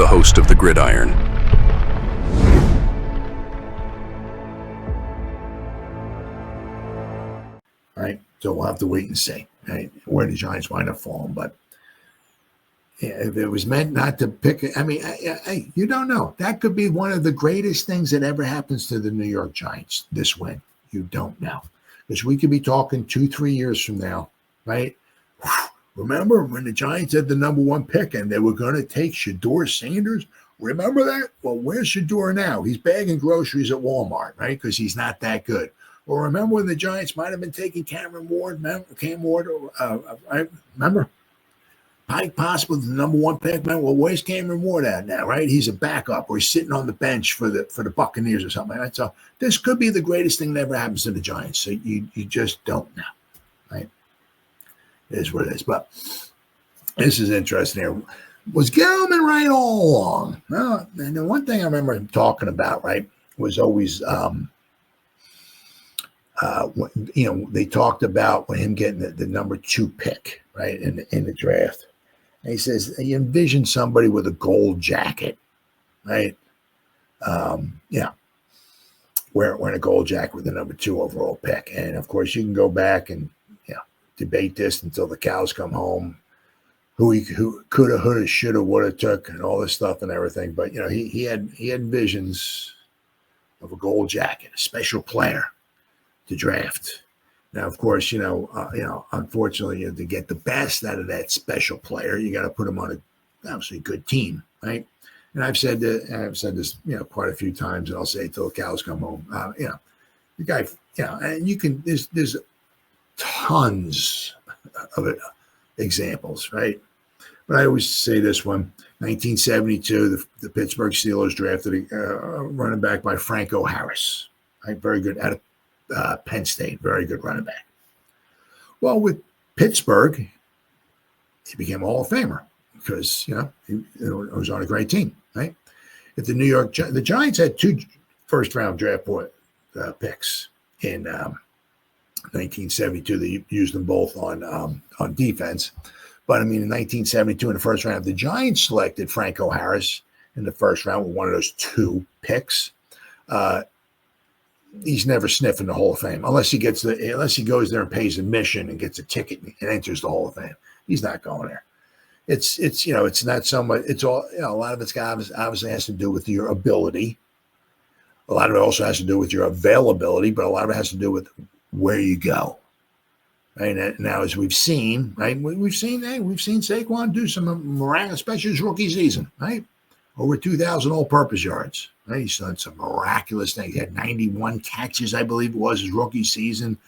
host of the Gridiron. Right, so we'll have to wait and see, right, where the Giants wind up falling. But yeah, if it was meant not to pick, I mean, hey, you don't know. That could be one of the greatest things that ever happens to the New York Giants, this win. You don't know. Because we could be talking 2-3 years from now, right? Remember when the Giants had the number one pick and they were going to take Shedeur Sanders? Remember that? Well, where's Shedeur now? He's bagging groceries at Walmart, right? Because he's not that good. Or remember when the Giants might have been taking Cam Ward? Right? Remember? Pike possible the number one pick, man. Well, where's Cameron Ward at now, right? He's a backup, or he's sitting on the bench for the Buccaneers or something like that. So this could be the greatest thing that ever happens to the Giants. So you just don't know, right? It is what it is. But this is interesting here. Was Gettleman right all along? Well, and the one thing I remember him talking about, right, was always they talked about him getting the number 2 pick, right, in the draft. And he says he envisioned somebody with a gold jacket, right? Wearing a gold jacket with the number 2 overall pick. And of course, you can go back and debate this until the cows come home. Who could have, would have, should have, would have took, and all this stuff and everything. But he had visions of a gold jacket, a special player to draft. Now, of course, unfortunately, to get the best out of that special player, you got to put him on a obviously good team, right? And I've said this, quite a few times, and I'll say it till the cows come home. The guy, and you can. There's tons of examples, right? But I always say this one: 1972, the Pittsburgh Steelers drafted a running back by Franco Harris, right? Very good out of Penn State, very good running back. Well, with Pittsburgh, he became a Hall of Famer because he was on a great team, right? If the Giants had 2 first-round draft picks in 1972, they used them both on defense. But I mean, in 1972, in the first round, the Giants selected Franco Harris in the first round with one of those 2 picks. He's never sniffing the Hall of Fame unless he goes there and pays admission and gets a ticket and enters the Hall of Fame. He's not going there. It's not so much. It's all a lot of it's obviously has to do with your ability. A lot of it also has to do with your availability, but a lot of it has to do with where you go. Right now, as we've seen, right, we've seen Saquon do some miraculous, especially his rookie season, right? Over 2,000 all-purpose yards. Right? He's done some miraculous things. He had 91 catches, I believe it was, his rookie season.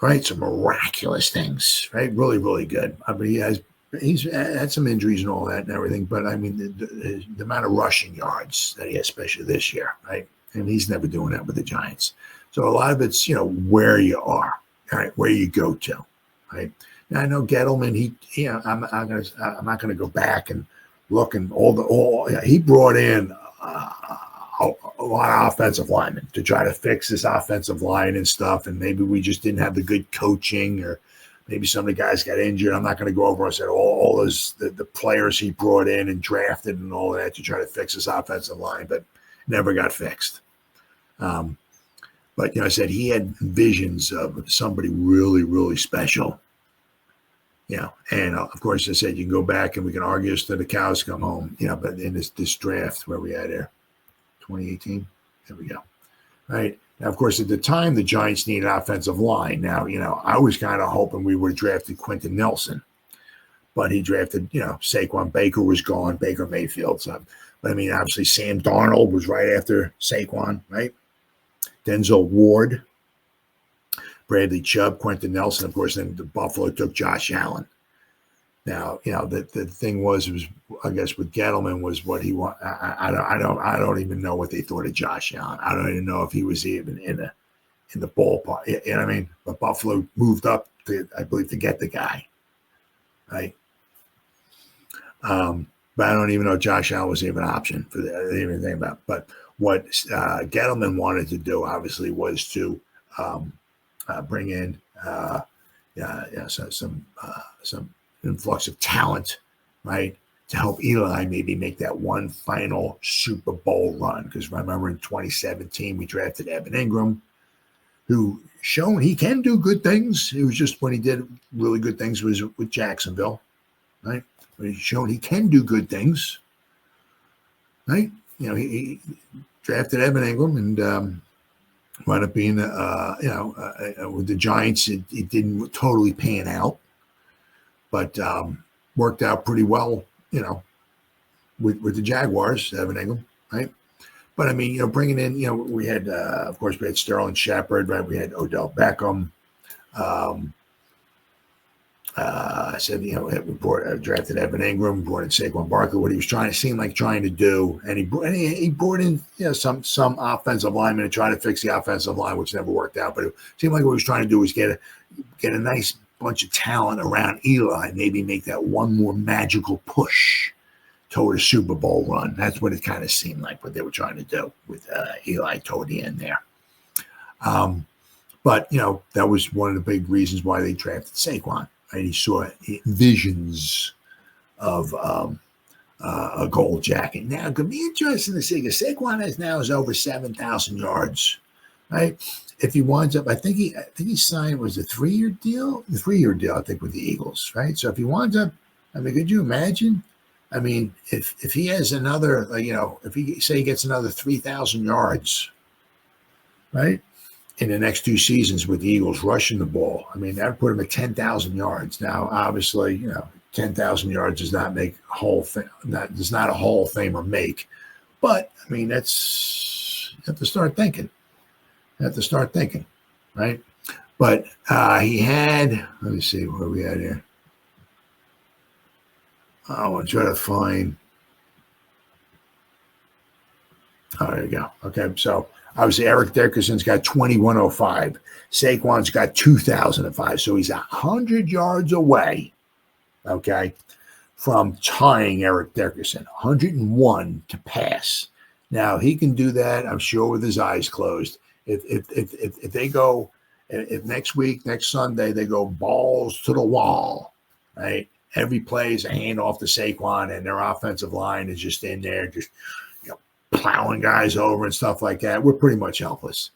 Right? Some miraculous things. Right? Really, really good. I mean, he's had some injuries and all that and everything, but I mean, the amount of rushing yards that he has, especially this year, right? And he's never doing that with the Giants. So a lot of it's, where you are, right? Where you go to, right? Now I know Gettleman. I'm not going to go back and look and he brought in a lot of offensive linemen to try to fix this offensive line and stuff. And maybe we just didn't have the good coaching, or maybe some of the guys got injured. I'm not going to go over. I said all those the players he brought in and drafted and all that to try to fix this offensive line, but never got fixed. But I said he had visions of somebody really, really special. And of course, I said you can go back and we can argue this till the cows come home. But in this draft where we had there, 2018, there we go. Right now, of course, at the time the Giants needed an offensive line. Now, I was kind of hoping we would have drafted Quentin Nelson, but he drafted, Saquon. Baker was gone. Baker Mayfield. So, but I mean, obviously, Sam Darnold was right after Saquon, right? Denzel Ward, Bradley Chubb, Quentin Nelson. Of course, then the Buffalo took Josh Allen. Now, the thing was I guess with Gettleman was what he wanted. I don't even know what they thought of Josh Allen. I don't even know if he was even in the ballpark. You know what I mean? But Buffalo moved up I believe, to get the guy, right? But I don't even know if Josh Allen was even an option for that. I didn't even think about it. But what Gettleman wanted to do, obviously, was to bring in some influx of talent, right, to help Eli maybe make that one final Super Bowl run. Because remember in 2017, we drafted Evan Ingram, who shown he can do good things. It was just when he did really good things was with Jacksonville, right? But he's shown he can do good things, right? He drafted Evan Ingram and wound up being, with the Giants, it didn't totally pan out, but worked out pretty well, with the Jaguars, Evan Ingram, right? But I mean, bringing in, we had, of course, we had Sterling Shepard, right? We had Odell Beckham. I said, we drafted Evan Ingram, brought in Saquon Barkley. What he was trying to do, and he brought in, some offensive linemen to try to fix the offensive line, which never worked out. But it seemed like what he was trying to do was get a nice bunch of talent around Eli, maybe make that one more magical push toward a Super Bowl run. That's what it kind of seemed like what they were trying to do with Eli toward the end there. But that was one of the big reasons why they drafted Saquon. Right? He saw visions of a gold jacket. Now it could be interesting to see because Saquon is over 7,000 yards. Right? If he winds up, I think he signed was a 3-year deal. The 3-year deal, I think, with the Eagles. Right? So if he winds up, I mean, could you imagine? I mean, if he has another, if he gets another 3,000 yards, right, in the next 2 seasons with the Eagles rushing the ball, I mean, that would put him at 10,000 yards. Now, obviously, 10,000 yards does not make a Hall does not a Hall of Famer make, but I mean, you have to start thinking. Right? But he had. Let me see where we at here. I want to try to find. Oh, there you go. Okay, so obviously Eric Dickerson's got 2,105. Saquon's got 2,005. So he's 100 yards away, okay, from tying Eric Dickerson. 101 to pass. Now he can do that, I'm sure, with his eyes closed. If they go, if next week, next Sunday, they go balls to the wall, right? Every play is a handoff to Saquon, and their offensive line is just in there, just plowing guys over and stuff like that. We're pretty much helpless.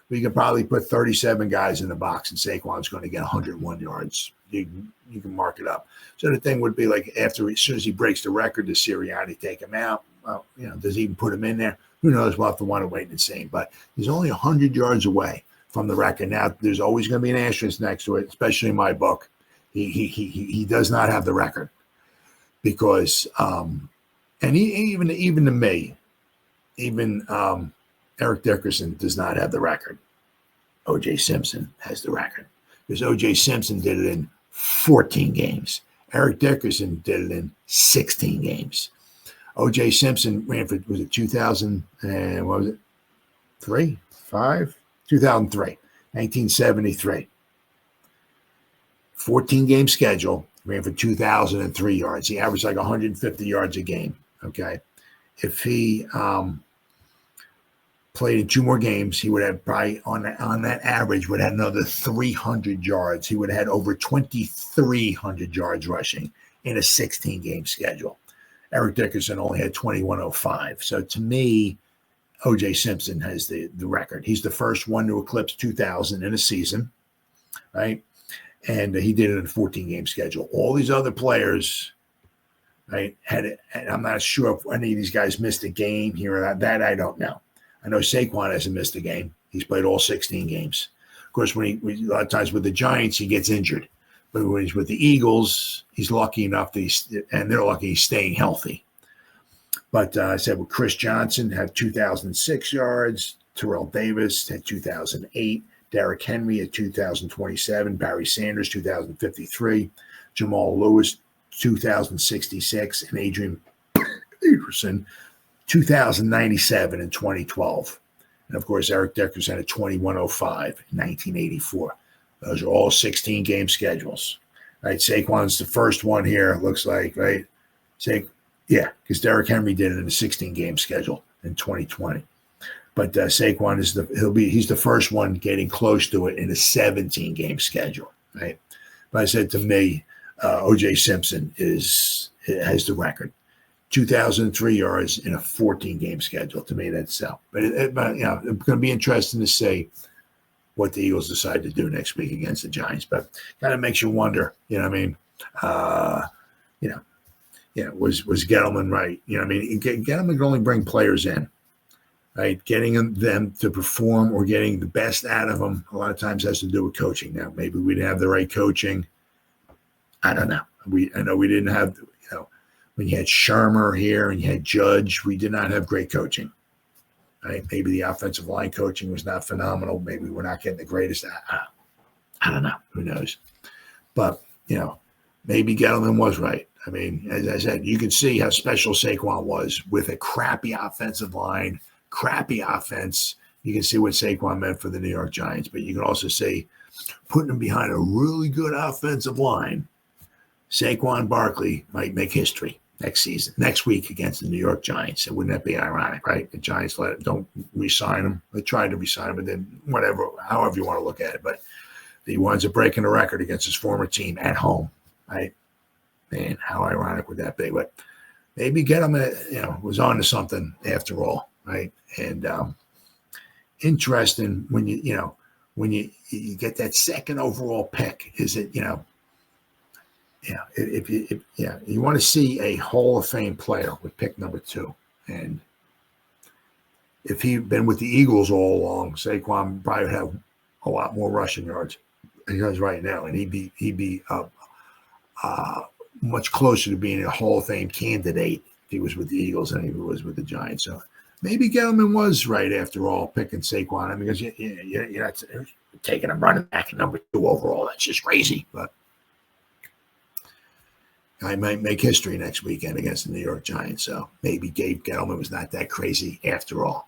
We can probably put 37 guys in the box, and Saquon's going to get 101 yards. You can mark it up. So the thing would be like as soon as he breaks the record, does Sirianni take him out? Well, does he even put him in there? Who knows? We'll have to want to wait and see. But he's only 100 yards away from the record. Now, there's always going to be an asterisk next to it, especially in my book. He does not have the record because, and even to me, even Eric Dickerson does not have the record. O.J. Simpson has the record because O.J. Simpson did it in 14 games. Eric Dickerson did it in 16 games. O.J. Simpson ran for, was it 2000 and what was it? 2003, 1973. 14-game schedule, ran for 2,003 yards. He averaged like 150 yards a game, okay? If he played in 2 more games, he would have probably, on that average, would have another 300 yards. He would have had over 2,300 yards rushing in a 16-game schedule. Eric Dickerson only had 2,105. So to me, O.J. Simpson has the record. He's the first one to eclipse 2,000 in a season, right? And he did it in a 14-game schedule. All these other players, right, had it. And I'm not sure if any of these guys missed a game here or that. I don't know. I know Saquon hasn't missed a game. He's played all 16 games. Of course, a lot of times with the Giants, he gets injured. But when he's with the Eagles, he's lucky enough that and they're lucky he's staying healthy. But I said with Chris Johnson had 2,006 yards. Terrell Davis had 2,008. Derrick Henry at 2,027. Barry Sanders, 2,053. Jamal Lewis, 2,066. And Adrian Peterson, 2,097 in 2012. And, of course, Eric Dickerson had 2,105 in 1984. Those are all 16-game schedules. Right? Saquon's the first one here, it looks like, right? Yeah, because Derrick Henry did it in a 16-game schedule in 2020. But Saquon he's the first one getting close to it in a 17-game schedule, right? But I said to me, O.J. Simpson has the record. 2,003 yards in a 14-game schedule. To me, that's so. But it's going to be interesting to see what the Eagles decide to do next week against the Giants. But kind of makes you wonder, you know what I mean? Was Gettleman right? You know what I mean? Gettleman can only bring players in, right? Getting them to perform or getting the best out of them a lot of times has to do with coaching. Now, maybe we didn't have the right coaching. I don't know. I know we didn't have, when you had Shermer here and you had Judge, we did not have great coaching. Right? Maybe the offensive line coaching was not phenomenal. Maybe we're not getting the greatest. I don't know. Who knows? But, maybe Gettleman was right. I mean, as I said, you can see how special Saquon was with a crappy offensive line, crappy offense. You can see what Saquon meant for the New York Giants. But you can also see putting him behind a really good offensive line, Saquon Barkley might make history next week against the New York Giants. And wouldn't that be ironic, right? The Giants don't re-sign him. They tried to re-sign him, but then however you want to look at it. But he winds up breaking the record against his former team at home, right? Man, how ironic would that be? But maybe Gettleman, was on to something after all, right? And interesting when you get that second overall pick, is it, if you want to see a Hall of Fame player with pick number 2, and if he'd been with the Eagles all along, Saquon probably would have a lot more rushing yards than he does right now, and he'd be much closer to being a Hall of Fame candidate if he was with the Eagles than he was with the Giants. So maybe Gettleman was right after all, picking Saquon. I mean, because you're not taking a running back at number 2 overall. That's just crazy, but. I might make history next weekend against the New York Giants. So maybe Dave Gettleman was not that crazy after all.